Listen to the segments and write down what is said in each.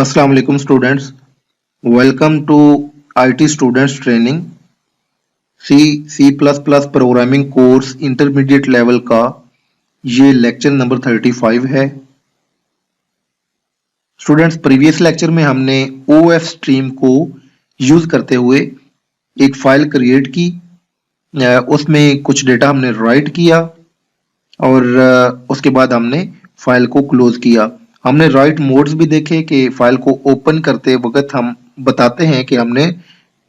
अस्सलाम वालेकुम students. Welcome to IT students training सी++ प्रोग्रामिंग कोर्स इंटरमीडिएट लेवल का ये लेक्चर नंबर 35 है। स्टूडेंट्स, प्रीवियस लेक्चर में हमने OF स्ट्रीम को यूज करते हुए एक फाइल क्रिएट की, उसमें कुछ डेटा हमने राइट किया और उसके बाद हमने फाइल को क्लोज किया। हमने राइट मोड्स भी देखे कि फाइल को ओपन करते वक्त हम बताते हैं कि हमने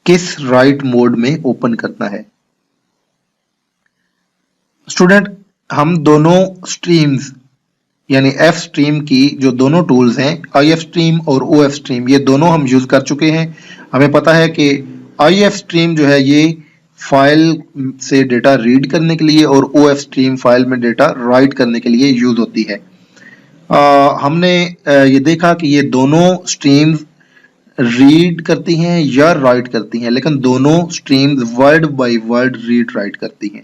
किस राइट मोड में ओपन करना है। स्टूडेंट, हम दोनों स्ट्रीम्स यानी एफ स्ट्रीम की जो दोनों टूल्स हैं, IF स्ट्रीम और OF स्ट्रीम, ये दोनों हम यूज कर चुके हैं। हमें पता है कि IF स्ट्रीम जो है ये फाइल से डेटा रीड करने के लिए और OF स्ट्रीम फाइल में डेटा राइट करने के लिए यूज होती है। हमने ये देखा कि ये दोनों स्ट्रीम्स रीड करती हैं या राइट करती हैं, लेकिन दोनों streams word by word read write करती हैं।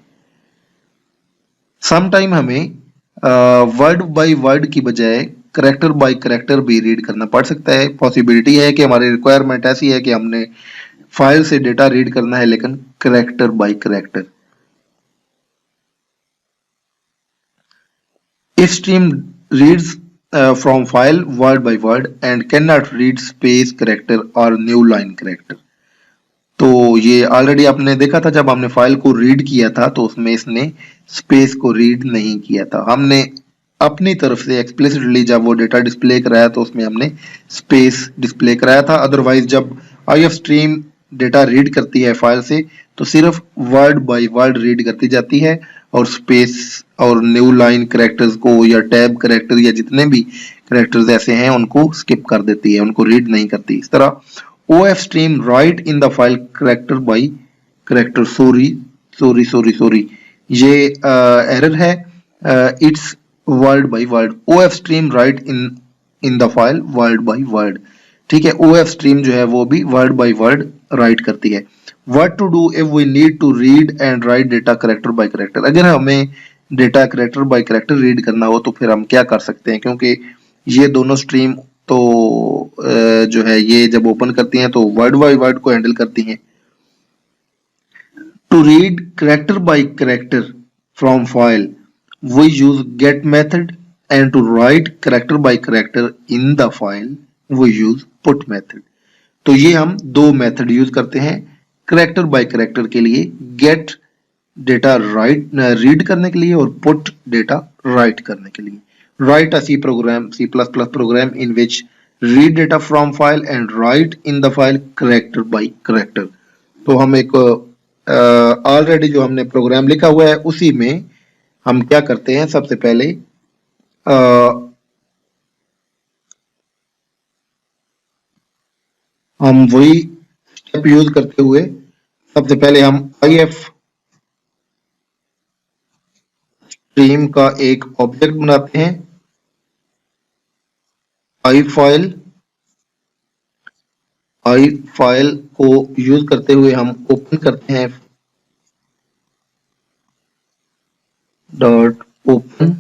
सम टाइम हमें वर्ड बाय वर्ड की बजाय करेक्टर बाय करेक्टर भी रीड करना पड़ सकता है। पॉसिबिलिटी है कि हमारी रिक्वायरमेंट ऐसी है कि हमने फाइल से डेटा रीड करना है लेकिन character by character. If stream reads from file word by word and cannot read space character or new line character, तो ये ऑलरेडी आपने देखा था जब हमने फाइल को रीड किया था तो उसमें इसने स्पेस को रीड नहीं किया था। हमने अपनी तरफ से एक्सप्लिसिटली जब वो डेटा डिस्प्ले कराया तो उसमें हमने स्पेस डिस्प्ले कराया था। अदरवाइज जब IF स्ट्रीम डेटा रीड करती है फाइल से तो सिर्फ वर्ड बाय वर्ड रीड करती जाती है और स्पेस और न्यू लाइन कैरेक्टर्स को या टैब कैरेक्टर या जितने भी कैरेक्टर्स ऐसे हैं उनको स्किप कर देती है, उनको रीड नहीं करती। इस तरह OF stream write in the file character by character। Sorry ये एरर है। It's word by word. OF stream write in the file word by word। ठीक है, OF stream जो है वो भी वर्ड बाय वर्ड राइट करती है। What to do if we need to read and write data character by character? अगर हमें data character by character read करना हो तो फिर हम क्या कर सकते हैं, क्योंकि ये दोनों स्ट्रीम तो जो है ये जब ओपन करती हैं तो वर्ड बाय वर्ड को हैंडल करती हैं। To read character by character from file we use get method and to write character by character in the file we use put method. तो ये हम दो मेथड यूज करते हैं कैरेक्टर बाय कैरेक्टर के लिए, गेट डेटा राइट रीड करने के लिए और पुट डेटा राइट करने के लिए। Write a C++ program in which read data from file and write in the file character by character। तो हम एक ऑलरेडी जो हमने प्रोग्राम लिखा हुआ है उसी में हम क्या करते हैं, सबसे पहले हम वही स्टेप यूज करते हुए सबसे पहले हम IF स्ट्रीम का एक ऑब्जेक्ट बनाते हैं। आई फाइल को यूज करते हुए हम ओपन करते हैं डॉट ओपन,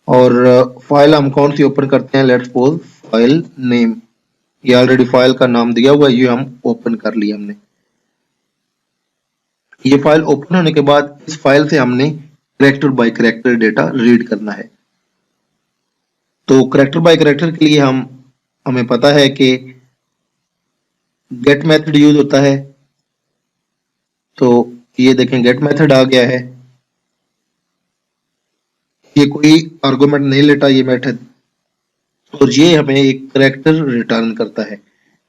और फाइल हम कौन सी ओपन करते हैं, लेट्स सपोज फाइल नेम। ये ऑलरेडी फाइल का नाम दिया हुआ है, ये हम ओपन कर लिया हमने। ये फाइल ओपन होने के बाद इस फाइल से हमने character by character data read करना है। तो कैरेक्टर बाय कैरेक्टर के लिए हमें पता है कि गेट मेथड यूज होता है। तो ये देखें गेट मेथड आ गया है, ये कोई आर्गुमेंट नहीं लेता ये मेथड, और ये हमें एक कैरेक्टर रिटर्न करता है।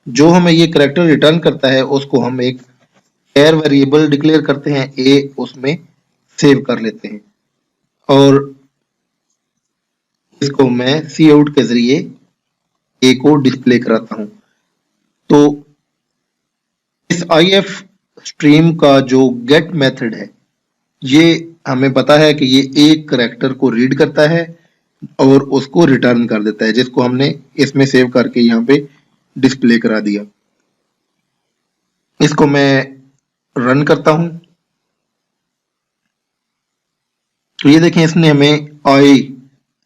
जो हमें ये कैरेक्टर रिटर्न करता है उसको हम एक चार वेरिएबल डिक्लेयर करते हैं, ए उसमें सेव कर लेते हैं और इसको मैं सी आउट के जरिए ए को डिस्प्ले कराता हूं। तो इस IF स्ट्रीम का जो गेट मेथड है ये हमें पता है कि ये एक कैरेक्टर को रीड करता है और उसको रिटर्न कर देता है, जिसको हमने इसमें सेव करके यहाँ पे डिस्प्ले करा दिया। इसको मैं रन करता हूं तो ये देखें इसने हमें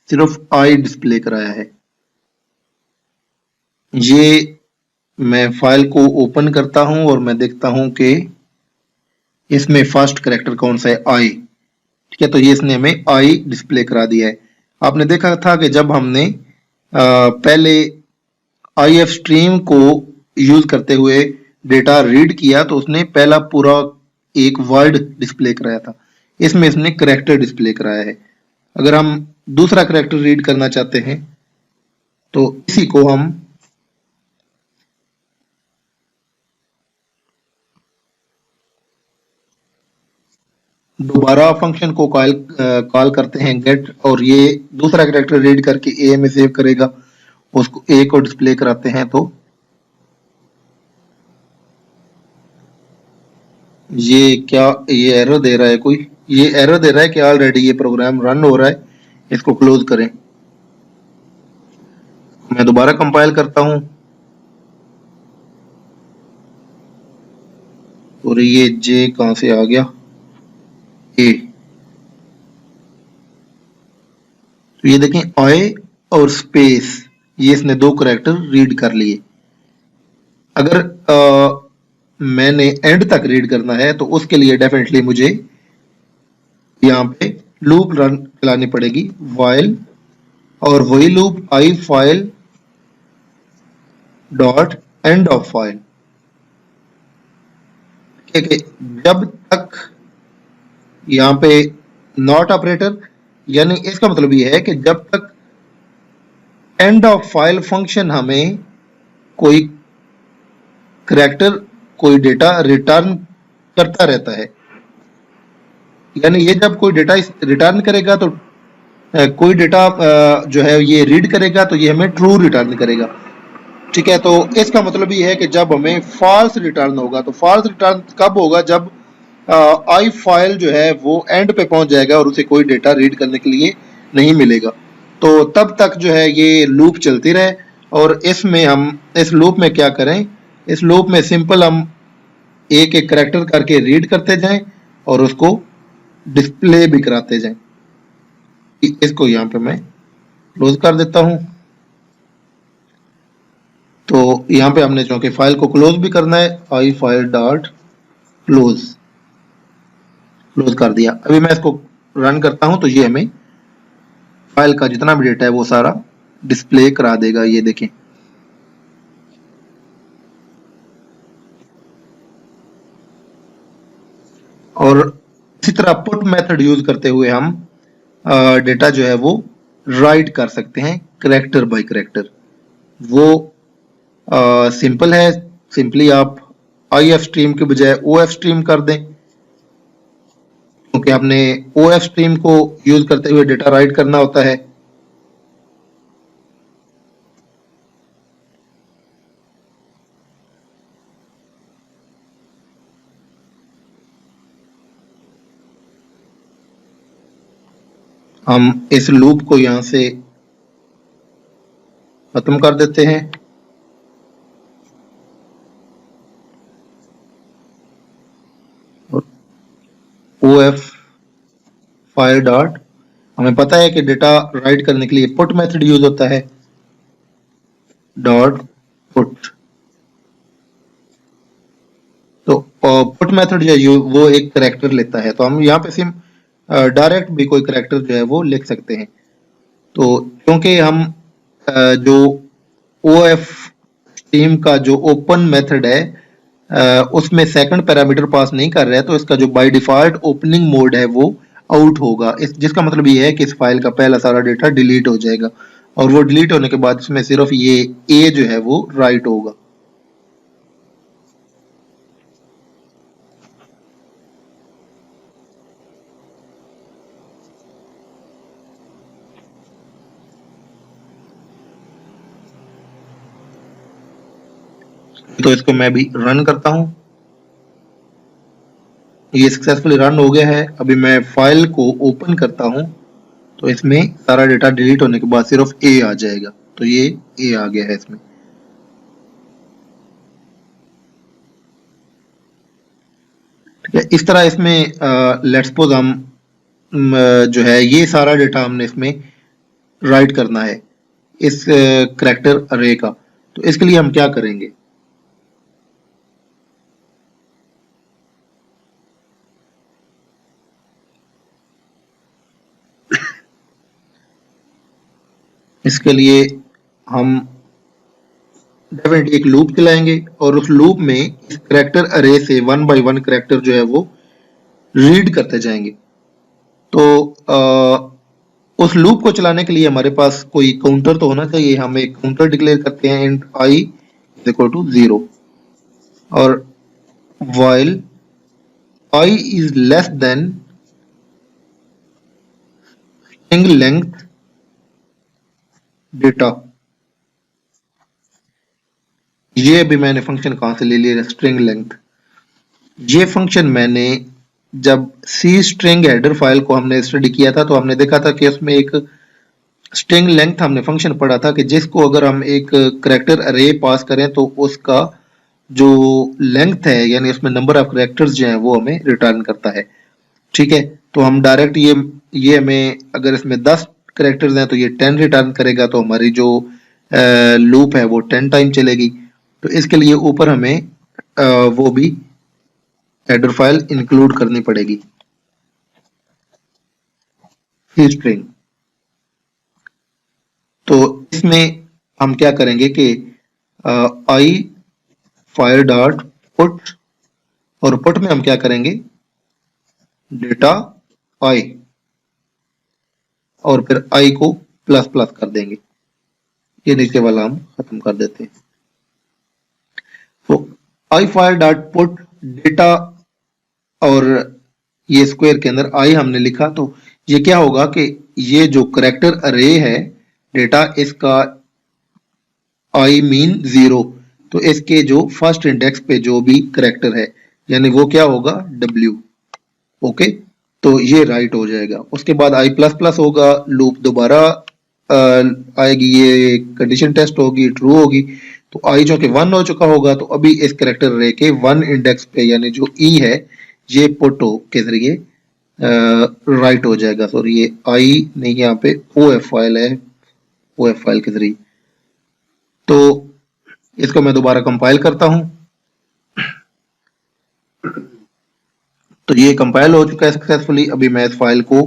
सिर्फ आई डिस्प्ले कराया है। ये मैं फाइल को ओपन करता हूं और मैं देखता हूं कि इसमें फर्स्ट कैरेक्टर कौन सा है, आई। ठीक है, तो ये इसने हमें आई डिस्प्ले करा दिया है। आपने देखा था कि जब हमने पहले आई एफ स्ट्रीम को यूज करते हुए डेटा रीड किया तो उसने पहला पूरा एक वर्ड डिस्प्ले कराया था। इसमें इसने कैरेक्टर डिस्प्ले कराया है। अगर हम दूसरा कैरेक्टर रीड करना चाहते हैं तो इसी को हम दोबारा फंक्शन को कॉल करते हैं गेट, और ये दूसरा कैरेक्टर रीड करके ए में सेव करेगा, उसको ए को डिस्प्ले कराते हैं। तो ये क्या, ये एरर दे रहा है कोई, ये एरर दे रहा है कि ऑलरेडी ये प्रोग्राम रन हो रहा है, इसको क्लोज करें। मैं दोबारा कंपाइल करता हूं और ये जे कहां से आ गया, ए। तो ये देखें आई और स्पेस, ये इसने दो कैरेक्टर रीड कर लिए। अगर मैंने एंड तक रीड करना है तो उसके लिए डेफिनेटली मुझे यहाँ पे लूप रन चलानी पड़ेगी, वाइल, और वही loop I file dot end of file. ठीक है, जब तक यहाँ पे नॉट ऑपरेटर, यानी इसका मतलब ये है कि जब तक एंड ऑफ फाइल फंक्शन हमें कोई करैक्टर, कोई डेटा रिटर्न करता रहता है, यानी ये जब कोई डेटा रिटर्न करेगा तो कोई डेटा जो है ये रीड करेगा तो ये हमें ट्रू रिटर्न करेगा। ठीक है, तो इसका मतलब ये है कि जब हमें फॉल्स रिटर्न होगा, तो फॉल्स रिटर्न कब होगा, जब आई फाइल जो है वो एंड पे पहुंच जाएगा और उसे कोई डेटा रीड करने के लिए नहीं मिलेगा। तो तब तक जो है ये लूप चलती रहे, और इसमें हम इस लूप में क्या करें, इस लूप में सिंपल हम एक एक करेक्टर करके रीड करते जाएं और उसको डिस्प्ले भी कराते जाएं। इसको यहाँ पे मैं क्लोज कर देता हूं। तो यहाँ पे हमने चूंकि फाइल को क्लोज भी करना है, आई फाइल डॉट क्लोज, क्लोज कर दिया। अभी मैं इसको रन करता हूं तो ये हमें फाइल का जितना भी डेटा है वो सारा डिस्प्ले करा देगा, ये देखें। और इसी तरह पुट मेथड यूज करते हुए हम डेटा जो है वो राइट कर सकते हैं कैरेक्टर बाय कैरेक्टर। वो सिंपल है, सिंपली आप आई एफ स्ट्रीम के बजाय ओ एफ स्ट्रीम कर दें, क्योंकि आपने ओ एफ स्ट्रीम को यूज करते हुए डेटा राइट करना होता है। हम इस लूप को यहां से खत्म कर देते हैं। ओ एफ फाइल डॉट, हमें पता है कि डेटा राइट करने के लिए पुट मेथड यूज होता है, डॉट पुट। तो पुट मेथड जो है वो एक करेक्टर लेता है, तो हम यहाँ पे सिम डायरेक्ट भी कोई करेक्टर जो है वो लिख सकते हैं। तो क्योंकि हम जो ओ एफ स्ट्रीम का जो ओपन मेथड है उसमें सेकंड पैरामीटर पास नहीं कर रहा है, तो इसका जो बाय डिफॉल्ट ओपनिंग मोड है वो आउट होगा। इस जिसका मतलब ये है कि इस फाइल का पहला सारा डेटा डिलीट हो जाएगा, और वो डिलीट होने के बाद इसमें सिर्फ ये ए जो है वो राइट होगा। तो इसको मैं भी रन करता हूं, ये सक्सेसफुली रन हो गया है। अभी मैं फाइल को ओपन करता हूं तो इसमें सारा डेटा डिलीट होने के बाद सिर्फ ए आ जाएगा, तो ये ए आ गया है इसमें। ठीक है, इस तरह इसमें लेट्स सपोज हम जो है ये सारा डेटा हमने इसमें राइट करना है इस करेक्टर अरे का। तो इसके लिए हम क्या करेंगे, इसके लिए हम डेफिनेटली एक लूप चलाएंगे और उस लूप में इस करेक्टर अरे से 1 बाय 1 करेक्टर जो है वो रीड करते जाएंगे। तो उस लूप को चलाने के लिए हमारे पास कोई काउंटर तो होना चाहिए। हम एक काउंटर डिक्लेयर करते हैं int i is equal to 0 और while i is less than string length data। ये अभी मैंने फंक्शन कहां से ले लिया, स्ट्रिंग लेंथ। ये फंक्शन मैंने जब सी स्ट्रिंग हेडर फाइल को हमने स्टडी किया था तो हमने देखा था कि उसमें एक स्ट्रिंग लेंथ हमने फंक्शन पढ़ा था कि जिसको अगर हम एक करेक्टर अरे पास करें तो उसका जो लेंथ है यानी उसमें नंबर ऑफ करेक्टर्स जो हैं वो हमें रिटर्न करता है। ठीक है, तो हम डायरेक्ट ये हमें अगर इसमें 10 करेक्टर्स हैं तो ये 10 रिटर्न करेगा, तो हमारी जो लूप है वो 10 टाइम चलेगी। तो इसके लिए ऊपर हमें वो भी हेडर फाइल इंक्लूड करनी पड़ेगी स्ट्रिंग। तो इसमें हम क्या करेंगे कि आई फाइल डॉट पुट और पुट में हम क्या करेंगे डेटा आई और फिर आई को प्लस प्लस कर देंगे। ये नीचे वाला हम खत्म कर देते हैं। तो आई फाइल डॉट पुट डेटा और ये स्क्वायर के अंदर आई हमने लिखा, तो ये क्या होगा कि ये जो करेक्टर अरे है डेटा इसका आई मीन 0, तो इसके जो फर्स्ट इंडेक्स पे जो भी करेक्टर है यानी वो क्या होगा W। ओके, तो ये राइट हो जाएगा। उसके बाद आई प्लस प्लस होगा, लूप दोबारा आएगी, ये कंडीशन टेस्ट होगी, ट्रू होगी। तो आई जो कि 1 हो चुका होगा तो अभी इस करेक्टर अरे के 1 इंडेक्स पे यानी जो ई है ये पुट के जरिए राइट हो जाएगा। सॉरी ये आई नहीं, यहाँ पे ओ एफ फाइल है, ओ एफ फाइल के जरिए। तो इसको मैं दोबारा कंपाइल करता हूं। तो ये कंपाइल हो चुका है सक्सेसफुली। अभी मैं इस फाइल को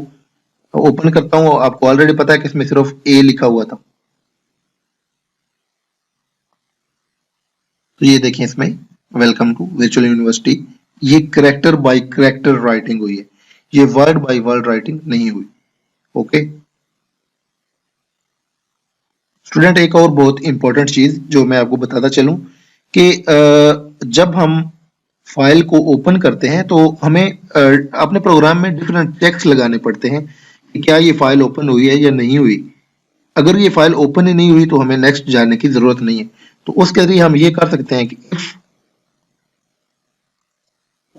ओपन करता हूं। आपको ऑलरेडी पता है कि इसमें सिर्फ ए लिखा हुआ था। तो ये देखिए इसमें वेलकम टू वर्चुअल यूनिवर्सिटी, ये करेक्टर बाय करेक्टर राइटिंग हुई है, ये वर्ड बाय वर्ड राइटिंग नहीं हुई। ओके स्टूडेंट, एक और बहुत इंपॉर्टेंट चीज जो मैं आपको बताता चलूं कि जब हम फाइल को ओपन करते हैं तो हमें अपने प्रोग्राम में डिफरेंट चेक्स लगाने पड़ते हैं कि क्या ये फाइल ओपन हुई है या नहीं हुई। अगर ये फाइल ओपन ही नहीं हुई तो हमें नेक्स्ट जाने की जरूरत नहीं है। तो उसके लिए हम ये कर सकते हैं कि इफ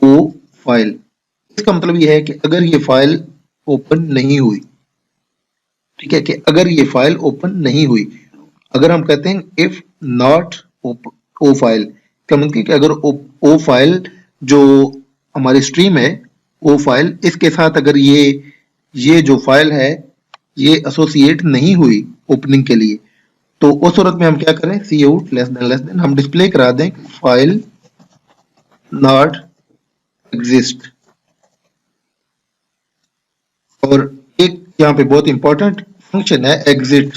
ओ फाइल, इसका मतलब ये है कि अगर ये फाइल ओपन नहीं हुई, ठीक है, कि अगर ये फाइल ओपन नहीं हुई, अगर हम कहते हैं इफ नॉट ओ फाइल का मतलब कि अगर ओ फाइल जो हमारी स्ट्रीम है ओ फाइल, इसके साथ अगर ये जो फाइल है ये एसोसिएट नहीं हुई ओपनिंग के लिए, तो उस सूरत में हम क्या करें, सी आउट लेस देन हम डिस्प्ले करा दें फाइल नॉट एग्जिस्ट। और एक यहाँ पे बहुत इंपॉर्टेंट फंक्शन है एग्जिट,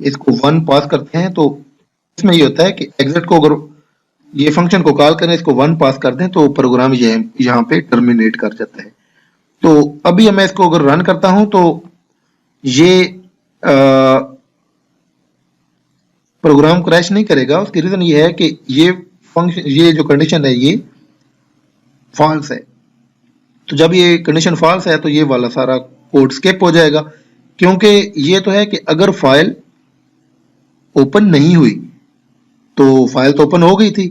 इसको 1 पास करते हैं। तो इसमें ये होता है कि एग्जिट को अगर ये फंक्शन को कॉल करें, इसको 1 पास कर दें तो प्रोग्राम यहाँ पे टर्मिनेट कर जाता है। तो अभी मैं इसको अगर रन करता हूं तो ये प्रोग्राम क्रैश नहीं करेगा। उसकी रीजन ये है कि ये फंक्शन, ये जो कंडीशन है ये फॉल्स है। तो जब ये कंडीशन फॉल्स है तो ये वाला सारा कोड स्किप हो जाएगा, क्योंकि ये तो है कि अगर फाइल ओपन नहीं हुई तो फाइल तो ओपन हो गई थी,